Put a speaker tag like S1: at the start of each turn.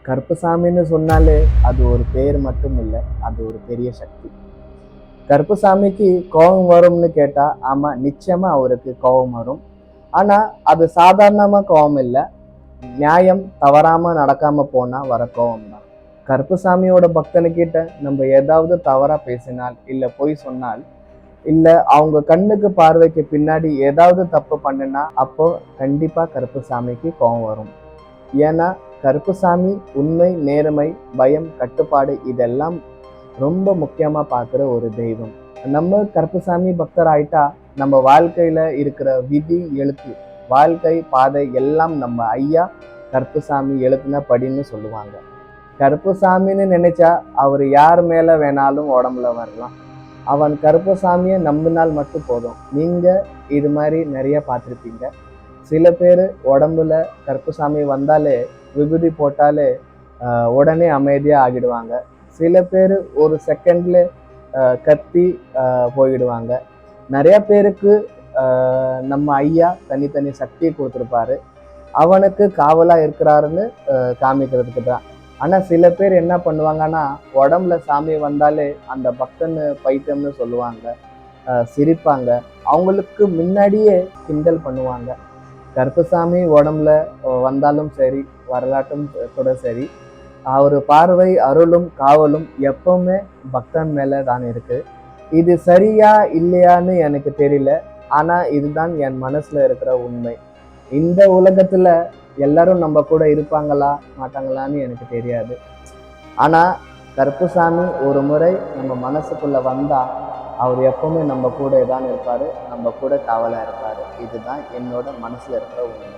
S1: கருப்பசாமின்னு சொன்னாலே அது ஒரு பேர் மட்டும் இல்லை, அது ஒரு பெரிய சக்தி. கருப்பசாமிக்கு கோபம் வரும்னு கேட்டா, ஆமா நிச்சயமா அவருக்கு கோபம் வரும். ஆனா அது சாதாரணமா கோபம் இல்லை, நியாயம் தவறாம நடக்காம போனா வர கோபம் தான். கருப்பசாமியோட பக்தனுக்கிட்ட நம்ம ஏதாவது தவறா பேசினால், இல்ல பொய் சொன்னால், இல்ல அவங்க கண்ணுக்கு பார்வைக்கு பின்னாடி ஏதாவது தப்பு பண்ணுனா, அப்போ கண்டிப்பா கருப்பசாமிக்கு கோபம் வரும். ஏன்னா கருப்பசாமி உண்மை, நேர்மை, பயம், கட்டுப்பாடு இதெல்லாம் ரொம்ப முக்கியமா பார்க்குற ஒரு தெய்வம். நம்ம கருப்பசாமி பக்தர் ஆயிட்டா நம்ம வாழ்க்கையில இருக்கிற விதி எழுத்து, வாழ்க்கை பாதை எல்லாம் நம்ம ஐயா கருப்பசாமி எழுத்துன படின்னு சொல்லுவாங்க. கருப்பசாமின்னு நினைச்சா அவர் யார் மேல வேணாலும் உடம்புல வரலாம். அவன் கருப்பசாமியை நம்பினால் மட்டும் போதும். நீங்க இது மாதிரி நிறைய பார்த்துருப்பீங்க. சில பேர் உடம்புல கருப்பசாமி வந்தாலே, விபூதி போட்டாலே உடனே அமைதியா ஆகிடுவாங்க. சில பேர் ஒரு செகண்ட்ல கத்தி போயிடுவாங்க. நிறைய பேருக்கு நம்ம ஐயா தனித்தனி சக்தியை கொடுத்துருப்பாரு, அவனுக்கு காவலா இருக்கிறாருன்னு காமிக்கிறதுக்கு தான். ஆனா சில பேர் என்ன பண்ணுவாங்கன்னா, உடம்புல சாமி வந்தாலே அந்த பக்தன்னு பைத்தியம்னு சொல்லுவாங்க, சிரிப்பாங்க, அவங்களுக்கு முன்னாடியே கிண்டல் பண்ணுவாங்க. கருப்பசாமி உடம்புல வந்தாலும் சரி, வரலாற்றும் கூட சரி, அவர் பார்வை, அருளும் காவலும் எப்பவுமே பக்தன் மேல தான் இருக்கு. இது சரியா இல்லையான்னு எனக்கு தெரியல, ஆனா இதுதான் என் மனசுல இருக்கிற உண்மை. இந்த உலகத்துல எல்லாரும் நம்ம கூட இருப்பாங்களா மாட்டாங்களான்னு எனக்கு தெரியாது. ஆனா கருப்பசாமி ஒரு முறை நம்ம மனசுக்குள்ள வந்தா அவர் எப்பவுமே நம்ம கூட தான் இருப்பாரு, நம்ம கூட காவலா இருப்பாரு. இதுதான் என்னோட மனசுல இருக்கிற உண்மை.